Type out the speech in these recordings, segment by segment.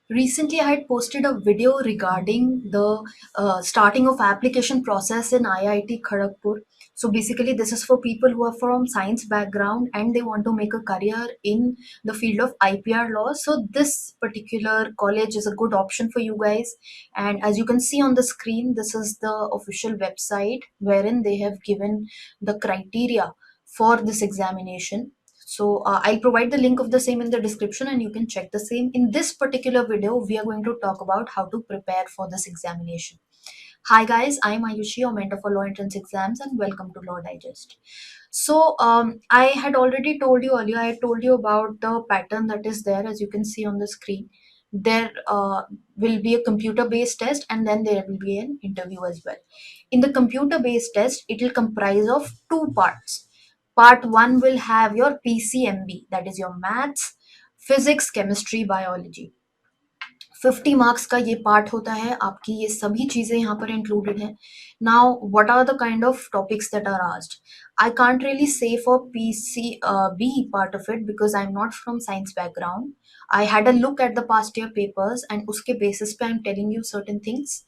Recently, I had posted a video regarding the starting of application process in IIT Kharagpur. So basically, this is for people who are from science background and they want to make a career in the field of IPR law. So this particular college is a good option for you guys. And as you can see on the screen, this is the official website wherein they have given the criteria for this examination. So I'll provide the link of the same in the description and you can check the same. In this particular video, we are going to talk about how to prepare for this examination. Hi guys, I'm Ayushi, your mentor for law entrance exams, and welcome to Law Digest. So I had already told you earlier, I had told you about the pattern that is there as you can see on the screen. There will be a computer based test and then there will be an interview as well. In the computer based test, it will comprise of two parts. Part 1 will have your PCMB, that is your maths, physics, chemistry, biology. 50 marks का ये part होता है, आपकी ये सभी चीजें यहाँ पर इंक्लूडेड है. Now what are the kind of topics that are asked? I can't really say for PCB part of it because I'm not from science background. I had a look at the past year papers and उसके basis पे I'm telling you certain things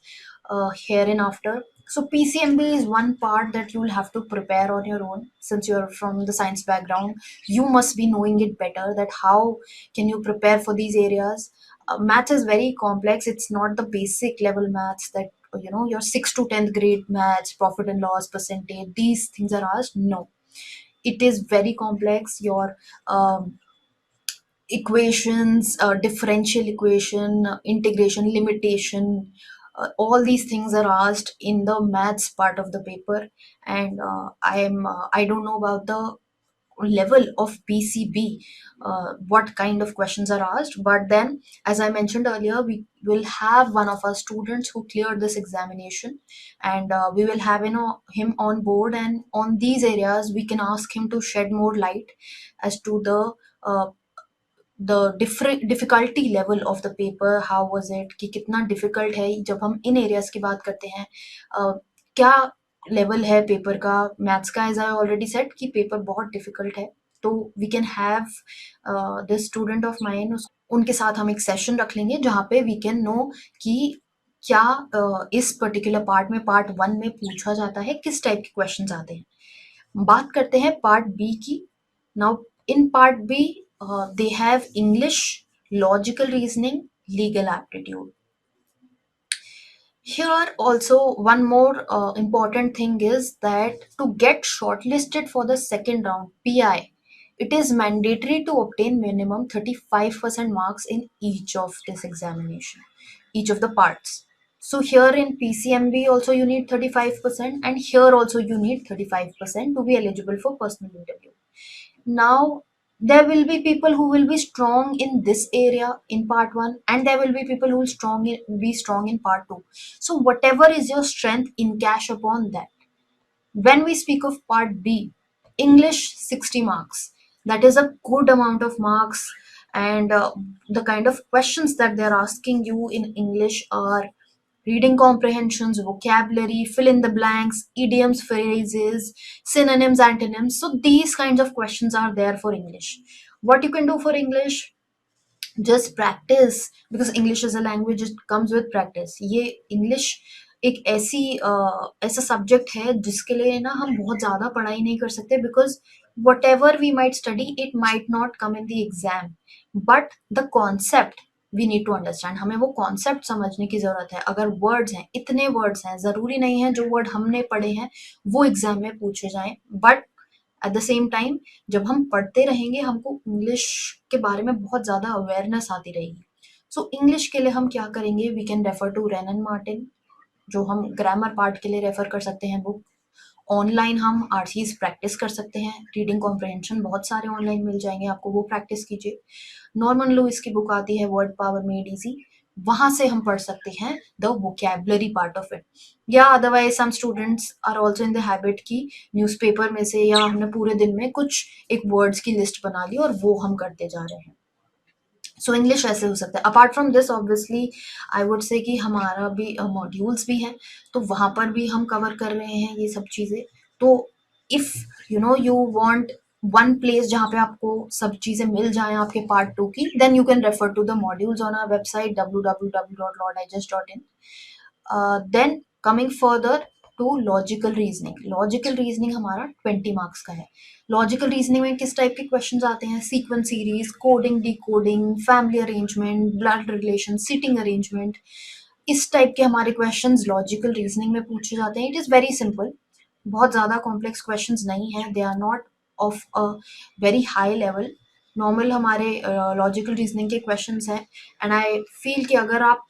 here and after. So PCMB is one part that you will have to prepare on your own. Since you're from the science background, you must be knowing it better that how can you prepare for these areas. Maths is very complex. It's not the basic level maths that your 6th to 10th grade maths, profit and loss, percentage, these things are asked. No, it is very complex. Your equations, differential equation, integration, limitation, all these things are asked in the maths part of the paper. And I don't know about the level of PCB, what kind of questions are asked. But then, as I mentioned earlier, we will have one of our students who cleared this examination, and we will have him on board. And on these areas, we can ask him to shed more light as to uh, the different difficulty level of the paper. How was it, कि कितना difficult है जब हम इन areas की बात करते हैं. क्या लेवल है पेपर का मैथ्स का. एज आई ऑलरेडी सेड कि पेपर बहुत डिफिकल्ट है. तो we can have the student of mine, उनके साथ हम एक सेशन रख लेंगे जहाँ पे वी कैन नो कि क्या इस पर्टिकुलर पार्ट में, पार्ट 1 में पूछा जाता है, किस टाइप के क्वेश्चंस आते हैं. बात करते हैं पार्ट बी की. Now in part B they have English, logical reasoning, legal aptitude. Here also one more important thing is that to get shortlisted for the second round PI, it is mandatory to obtain minimum 35% marks in each of this examination, each of the parts. So here in PCMB also you need 35% and here also you need 35% to be eligible for personal interview. Now there will be people who will be strong in this area in part 1 and there will be people who will be strong in part 2. So whatever is your strength, in cash upon that. When we speak of part B, English 60 marks, that is a good amount of marks. And the kind of questions that they're asking you in English are reading comprehensions, vocabulary, fill in the blanks, idioms, phrases, synonyms, antonyms. So these kinds of questions are there for English. What you can do for English, just practice, because English is a language, it comes with practice. ये English एक ऐसा subject है जिसके लिए ना हम बहुत ज़्यादा पढ़ाई नहीं कर सकते, because whatever we might study it might not come in the exam, but the concept we need to understand. हमें वो कॉन्सेप्ट समझने की ज़रूरत है. अगर वर्ड्स हैं, इतने वर्ड्स हैं, ज़रूरी नहीं है जो वर्ड हमने पढ़े हैं वो एग्जाम में पूछे जाएं, but at the same time जब हम पढ़ते रहेंगे हमको इंग्लिश के बारे में बहुत ज़्यादा अवेयरनेस आती रहेगी. सो इंग्लिश के लिए हम क्या करेंगे, we can refer to Wren and Martin, जो हम ग्रामर पार्ट के लिए रेफर कर सकते हैं बुक. ऑनलाइन हम आरसीज प्रैक्टिस कर सकते हैं. रीडिंग कॉम्प्रहेंशन बहुत सारे ऑनलाइन मिल जाएंगे आपको, वो प्रैक्टिस कीजिए. नॉर्मन लुइस की बुक आती है वर्ड पावर मेड इजी, वहां से हम पढ़ सकते हैं the vocabulary part of it. या otherwise some students are also in the habit की न्यूज़पेपर में से या हमने पूरे दिन में कुछ एक वर्ड्स की लिस्ट बना ली और वो हम करते जा रहे हैं. सो इंग्लिश ऐसे हो सकता है. Apart from this obviously I would say कि हमारा भी मॉड्यूल्स भी हैं, तो वहाँ पर भी हम कवर कर रहे हैं ये सब चीज़ें. तो if you want one place जहाँ पे आपको सब चीजें मिल जाएं आपके पार्ट 2 की, then you can refer to the modules on our website www.lorddigest.in. Then coming further to logical reasoning. Logical reasoning हमारा 20 मार्क्स का है. लॉजिकल रीजनिंग में किस टाइप के क्वेश्चंस आते हैं? Sequence series, coding, decoding, family arrangement, blood relation, seating arrangement, इस type के हमारे क्वेश्चंस लॉजिकल रीजनिंग में पूछे जाते हैं. इट इज वेरी सिंपल, बहुत ज़्यादा कॉम्प्लेक्स क्वेश्चंस नहीं है. They are not of a very high level. Normal हमारे लॉजिकल रीजनिंग के क्वेश्चंस हैं. एंड आई फील कि अगर आप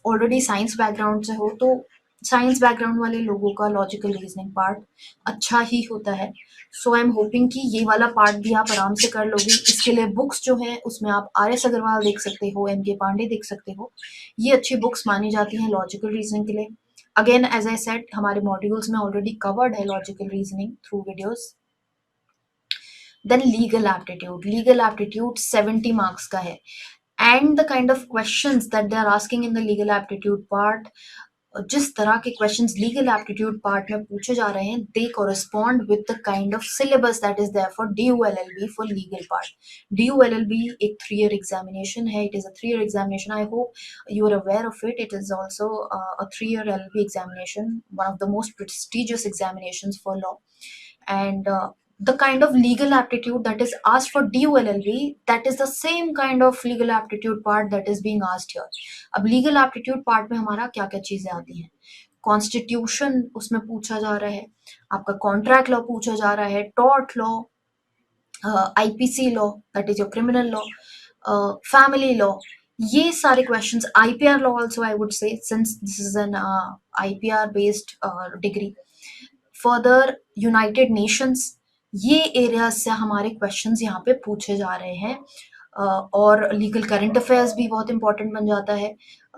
ऑलरेडी साइंस बैकग्राउंड से हो तो साइंस बैकग्राउंड वाले लोगों का लॉजिकल रीजनिंग पार्ट अच्छा ही होता है. सो आई एम होपिंग कि ये वाला पार्ट भी आप आराम से कर लोगे. इसके लिए बुक्स जो हैं उसमें आप आर एस अग्रवाल देख सकते हो, एम के पांडे देख सकते हो. ये अच्छी बुक्स मानी जाती हैं लॉजिकल रीजनिंग के लिए. अगेन एज आई सेड, हमारे मॉड्यूल्स में ऑलरेडी कवर्ड है logical reasoning through videos. Then legal aptitude. Legal aptitude 70 marks का है. And the kind of questions that they are asking in the legal aptitude part, जिस तरह के questions legal aptitude part में पूछे जा रहे हैं, they correspond with the kind of syllabus that is there for DULLB for legal part. DULLB एक 3 year examination है. It is a 3 year examination. I hope you are aware of it. It is also a 3 year LLB examination, one of the most prestigious examinations for law. And the kind of legal aptitude that is asked for DULLB, that is the same kind of legal aptitude part that is being asked here. अब legal aptitude part में हमारा क्या क्या चीजें आती हैं? Constitution उसमें पूछा जा रहा है, आपका कॉन्ट्रैक्ट लॉ पूछा जा रहा है, tort law, IPC law that is your criminal law, family law, ये सारे questions, IPR law also I would say, since this is an IPR based degree. Further United Nations, ये एरिया से हमारे questions यहाँ पे पूछे जा रहे हैं. और लीगल करंट अफेयर्स भी बहुत इंपॉर्टेंट बन जाता है.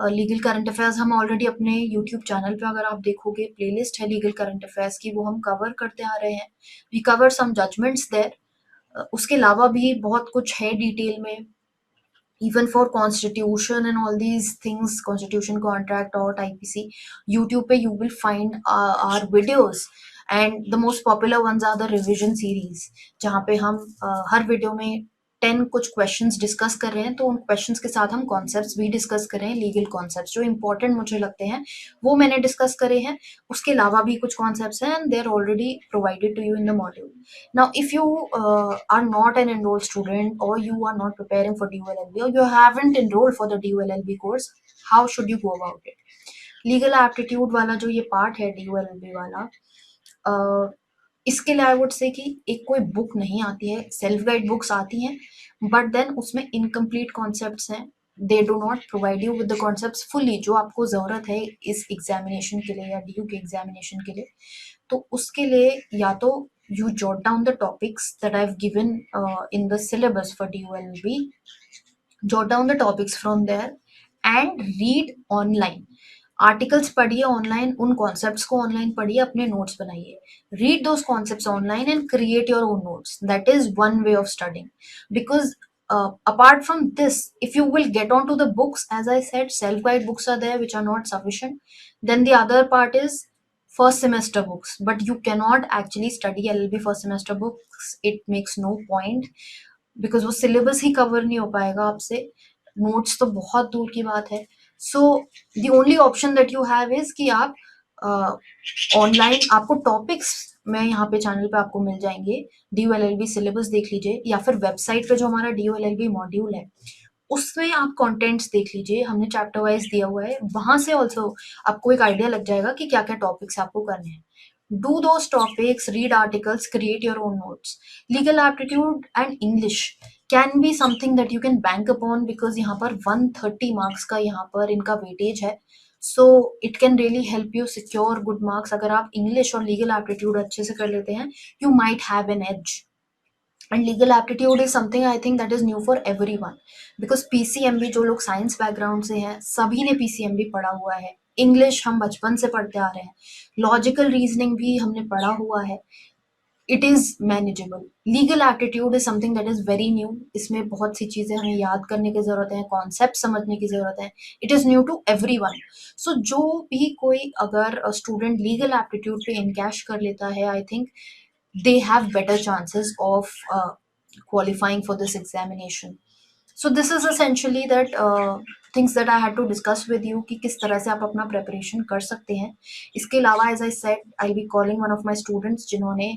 लीगल करंट अफेयर्स हम ऑलरेडी अपने यूट्यूब चैनल पे, अगर आप देखोगे, प्लेलिस्ट है लीगल करंट अफेयर्स की, वो हम कवर करते आ रहे हैं. We cover some judgements there. उसके अलावा भी बहुत कुछ है डिटेल में, even for constitution and all these things, constitution, contract, or IPC. YouTube पे you will find our videos, and the most popular ones are the revision series, जहाँ पे हम हर वीडियो में 10 कुछ क्वेश्चंस डिस्कस कर रहे हैं. तो उन क्वेश्चंस के साथ हम कॉन्सेप्ट्स भी डिस्कस कर रहे हैं. लीगल कॉन्सेप्ट्स जो इंपॉर्टेंट मुझे लगते हैं वो मैंने डिस्कस करे हैं. उसके अलावा भी कुछ कॉन्सेप्ट्स हैं, and they are already provided to you in the module. Now, if you are not an enrolled student, or you are not preparing for DULLB, or you haven't enrolled for the DULLB course, how should you go about it? Legal aptitude वाला जो ये part है DULLB वाला, इसके लिए I would say कि एक कोई बुक नहीं आती है. सेल्फ गाइड बुक्स आती हैं, बट देन उसमें इनकम्प्लीट कॉन्सेप्ट्स हैं. They do not provide you with the concepts fully जो आपको ज़रूरत है इस एग्जामिनेशन के लिए या DU के एग्जामिनेशन के लिए. तो उसके लिए या तो you jot down the topics that I've given in the syllabus for DULB, jot down the topics from there and read online. Articles पढ़िए ऑनलाइन, उन कॉन्सेप्ट्स को ऑनलाइन पढ़िए, अपने नोट्स बनाइए. Read those concepts online and create your own notes. That is one way of studying. Because apart from this, if you will get onto the books, as I said, self guide books are there which are not sufficient. Then the other part is first semester books, but you cannot actually study LLB first semester books. It makes no point because वो syllabus ही cover नहीं हो पाएगा आपसे. Notes तो बहुत दूर की बात है. So the only option that you have is कि आप ऑनलाइन, आपको टॉपिक्स मैं यहाँ पे चैनल पे आपको मिल जाएंगे. DULLB सिलेबस देख लीजिए, या फिर वेबसाइट पे जो हमारा DULLB मॉड्यूल है उसमें आप कंटेंट्स देख लीजिए. हमने चैप्टर वाइज दिया हुआ है, वहां से ऑल्सो आपको एक आइडिया लग जाएगा कि क्या क्या टॉपिक्स आपको करने हैं. Do those topics, read articles, create your own notes. Legal aptitude and English can be something that you can bank upon, because यहाँ पर 130 मार्क्स का यहाँ पर इनका वेटेज है. So it can really help you secure good marks. अगर आप English और लीगल एप्टीट्यूड अच्छे से कर लेते हैं, you might have an edge. And legal aptitude is something I think that is new for everyone, because PCMB, जो लोग साइंस बैकग्राउंड से हैं सभी ने PCMB पढ़ा हुआ है. इंग्लिश हम बचपन से पढ़ते आ रहे हैं. लॉजिकल रीजनिंग भी हमने पढ़ा हुआ है. It is manageable. Legal aptitude is something that is very new. इसमें बहुत सी चीजें हमें याद करने की जरूरत है, कॉन्सेप्ट समझने की जरूरत है. It is new to everyone. So जो भी कोई अगर स्टूडेंट लीगल एप्टीट्यूड पे इनकैश कर लेता है, I think they have better chances of qualifying for this examination. So this is essentially that things that I had to discuss with you कि किस तरह से आप अपना preparation कर सकते हैं. इसके अलावा as I said, I'll be calling one of my students जिन्होंने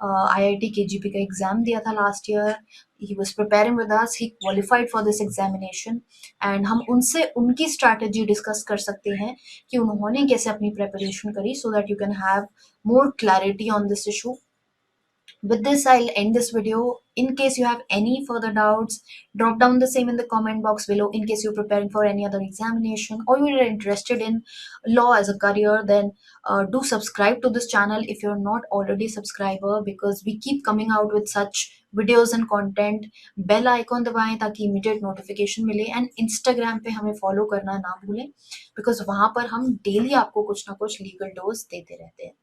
IIT KGP का एग्जाम दिया था last year. He was preparing with us. He qualified for this examination, and हम उनसे उनकी strategy discuss कर सकते हैं कि उन्होंने कैसे अपनी preparation करी, so that you can have more clarity on this issue. With this, I'll end this video. In case you have any further doubts, drop down the same in the comment box below. In case you're preparing for any other examination or you're interested in law as a career, then do subscribe to this channel if you're not already a subscriber, because we keep coming out with such videos and content. Bell icon दबाएं ताकि immediate notification मिले, and Instagram पे हमें follow करना ना भूलें, because वहाँ पर हम daily आपको कुछ ना कुछ legal dose देते रहते हैं.